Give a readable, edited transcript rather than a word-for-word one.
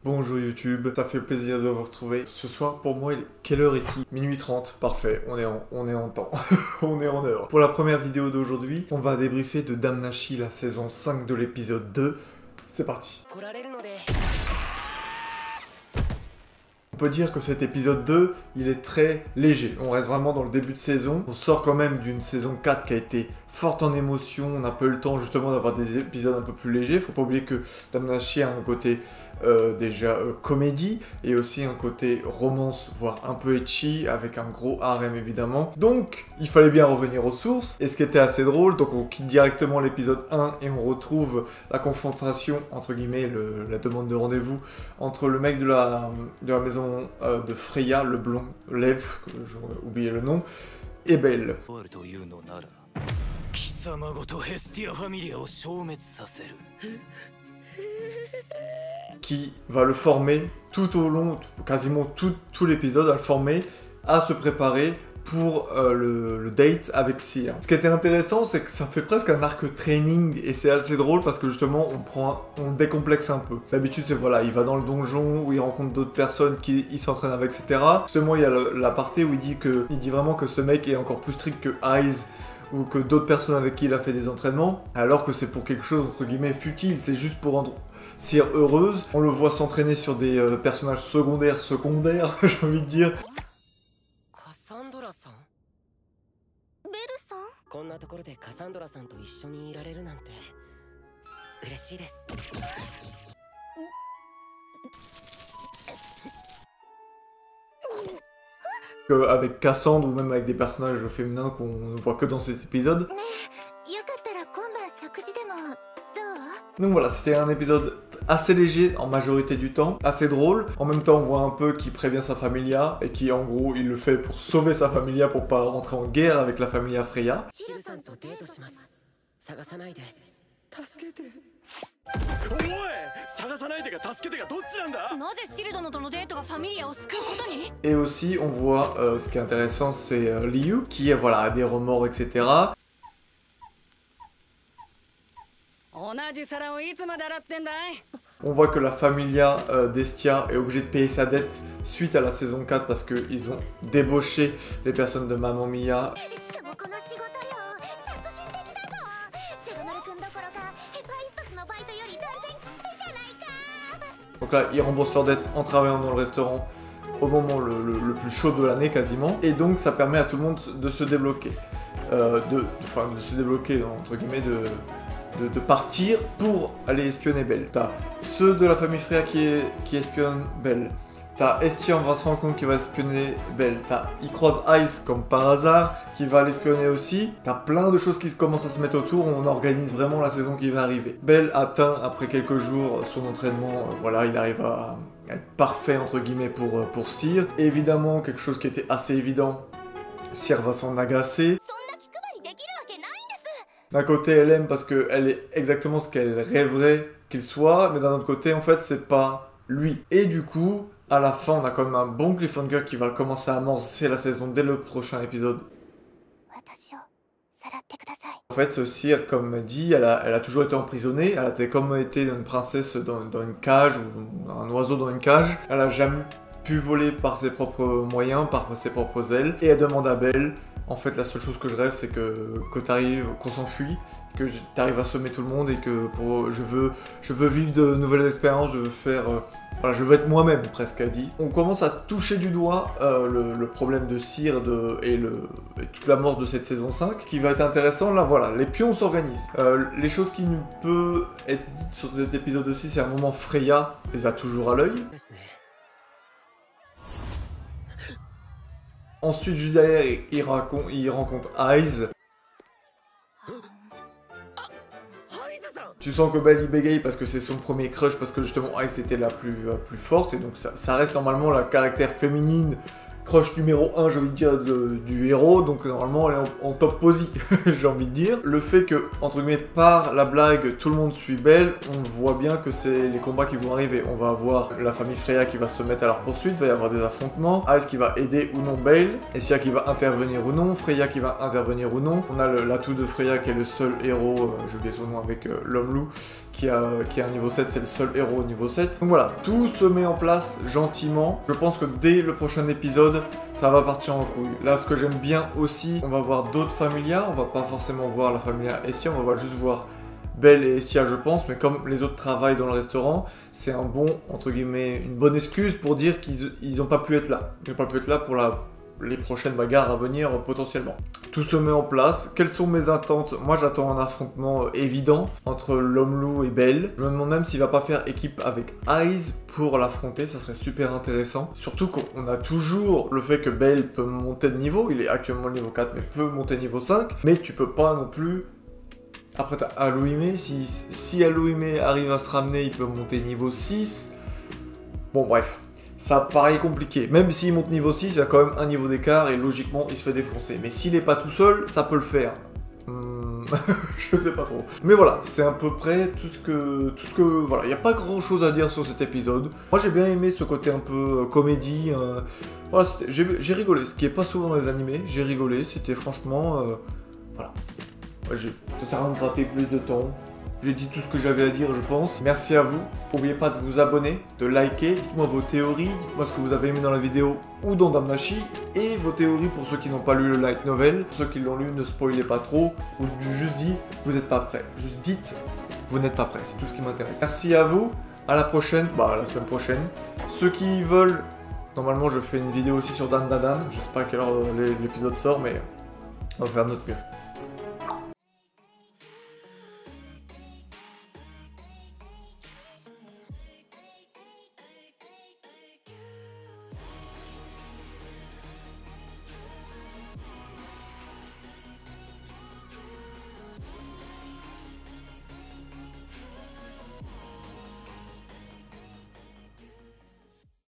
Bonjour YouTube, ça fait plaisir de vous retrouver. Ce soir pour moi, quelle heure est-il? Minuit 30, parfait, on est en temps, on est en heure. Pour la première vidéo d'aujourd'hui, on va débriefer de Dame Nashi, la saison 5 de l'épisode 2. C'est parti. On peut dire que cet épisode 2, il est très léger. On reste vraiment dans le début de saison. On sort quand même d'une saison 4 qui a été forte en émotion. On n'a pas eu le temps justement d'avoir des épisodes un peu plus légers. Faut pas oublier que Dame Nashi a un côté comédie et aussi un côté romance, voire un peu ecchi, avec un gros harem évidemment. Donc, il fallait bien revenir aux sources. Et ce qui était assez drôle, donc on quitte directement l'épisode 1 et on retrouve la confrontation, entre guillemets, la demande de rendez-vous entre le mec de la maison de Freya, le blond, Lev, j'ai oublié le nom, et Belle. Qui va le former tout au long, quasiment tout l'épisode, à le former, à se préparer pour le date avec Cyr. Ce qui était intéressant, c'est que ça fait presque un arc training et c'est assez drôle parce que justement on décomplexe un peu. D'habitude c'est voilà, il va dans le donjon où il rencontre d'autres personnes qui il s'entraîne avec, etc. Justement il y a la partie où il dit vraiment que ce mec est encore plus strict que Eyes ou que d'autres personnes avec qui il a fait des entraînements, alors que c'est pour quelque chose entre guillemets futile, c'est juste pour rendre Cyr heureuse. On le voit s'entraîner sur des personnages secondaires, j'ai envie de dire. Avec Cassandre ou même avec des personnages féminins qu'on ne voit que dans cet épisode. Donc voilà, c'était un épisode assez léger en majorité du temps, assez drôle. En même temps, on voit un peu qu'il prévient sa familia et qui en gros, il le fait pour sauver sa familia pour pas rentrer en guerre avec la familia Freya. Et aussi, on voit, ce qui est intéressant, c'est Liu qui voilà, a des remords, etc. On voit que la familia d'Estia est obligée de payer sa dette suite à la saison 4 parce qu'ils ont débauché les personnes de Mamma Mia. Donc là, ils remboursent leur dette en travaillant dans le restaurant au moment le plus chaud de l'année quasiment. Et donc ça permet à tout le monde de se débloquer. De se débloquer, entre guillemets, de partir pour aller espionner Belle. T'as ceux de la famille Freya qui espionnent Belle. T'as Estia, on va se rendre compte qu'il va espionner Belle. Il croise Ice comme par hasard, qui va l'espionner aussi. T'as plein de choses qui commencent à se mettre autour. On organise vraiment la saison qui va arriver. Belle atteint, après quelques jours, son entraînement. Voilà, il arrive à être parfait, entre guillemets, pour Cyr. Et évidemment, quelque chose qui était assez évident, Cyr va s'en agacer. D'un côté, elle aime parce qu'elle est exactement ce qu'elle rêverait qu'il soit, mais d'un autre côté, en fait, c'est pas lui. Et du coup, à la fin, on a quand même un bon cliffhanger qui va commencer à amorcer la saison dès le prochain épisode. En fait, Cyr, comme dit, elle a toujours été emprisonnée, elle a comme été une princesse dans une cage, ou un oiseau dans une cage. Elle a jamais pu voler par ses propres moyens, par ses propres ailes, et elle demande à Belle. En fait, la seule chose que je rêve, c'est que t'arrives, qu'on s'enfuit, que t'arrives à semer tout le monde et que je veux vivre de nouvelles expériences, je veux faire, voilà, je veux être moi-même, presque a dit. On commence à toucher du doigt le problème de Cyr et toute l'amorce de cette saison 5, qui va être intéressant. Là, voilà, les pions s'organisent. Les choses qui ne peuvent être dites sur cet épisode aussi, c'est un moment Freya les a toujours à l'œil. Ensuite, juste derrière, il rencontre Eyes. Tu sens que Belle y bégaye parce que c'est son premier crush, parce que justement Eyes était la plus forte, et donc ça reste normalement la caractère féminine crush numéro 1, j'ai envie de dire, du héros, donc normalement elle est en top posi, j'ai envie de dire. Le fait que, entre guillemets, par la blague, tout le monde suit Belle, on voit bien que c'est les combats qui vont arriver. On va avoir la famille Freya qui va se mettre à leur poursuite, il va y avoir des affrontements, Ice qui va aider ou non Bale, Essia qui va intervenir ou non, Freya qui va intervenir ou non. On a l'atout de Freya qui est le seul héros, j'ai oublié son nom, avec l'homme loup, qui a un niveau 7, c'est le seul héros au niveau 7. Donc voilà, tout se met en place gentiment. Je pense que dès le prochain épisode, ça va partir en couille. Là, ce que j'aime bien aussi, on va voir d'autres familias, on va pas forcément voir la familia Estia, on va juste voir Belle et Estia, je pense, mais comme les autres travaillent dans le restaurant, c'est un bon, entre guillemets, une bonne excuse pour dire qu'ils n'ont pas pu être là. Ils n'ont pas pu être là pour les prochaines bagarres à venir potentiellement. Tout se met en place. Quelles sont mes attentes? Moi j'attends un affrontement évident entre l'homme loup et Belle. Je me demande même s'il va pas faire équipe avec Eyes pour l'affronter, ça serait super intéressant. Surtout qu'on a toujours le fait que Belle peut monter de niveau, il est actuellement niveau 4 mais peut monter niveau 5, mais tu peux pas non plus... Après t'as Alouimé, si Alouimé arrive à se ramener, il peut monter niveau 6. Bon bref. Ça paraît compliqué. Même s'il monte niveau 6, il y a quand même un niveau d'écart et logiquement, il se fait défoncer. Mais s'il n'est pas tout seul, ça peut le faire. Je sais pas trop. Mais voilà, c'est à peu près tout ce que voilà, il n'y a pas grand chose à dire sur cet épisode. Moi, j'ai bien aimé ce côté un peu comédie. Voilà, j'ai rigolé. Ce qui est pas souvent dans les animés, j'ai rigolé. C'était franchement... voilà. Ça sert à rien de gratter plus de temps. J'ai dit tout ce que j'avais à dire, je pense. Merci à vous. N'oubliez pas de vous abonner, de liker. Dites-moi vos théories. Dites-moi ce que vous avez aimé dans la vidéo ou dans Damnashi. Et vos théories pour ceux qui n'ont pas lu le light novel. Pour ceux qui l'ont lu, ne spoilez pas trop. Ou juste dites, vous n'êtes pas prêts. Juste dites, vous n'êtes pas prêts. C'est tout ce qui m'intéresse. Merci à vous. À la prochaine. Bah, la semaine prochaine. Ceux qui veulent... Normalement, je fais une vidéo aussi sur Dan Dan Dan. Je sais pas à quelle heure l'épisode sort, mais on va faire notre mieux.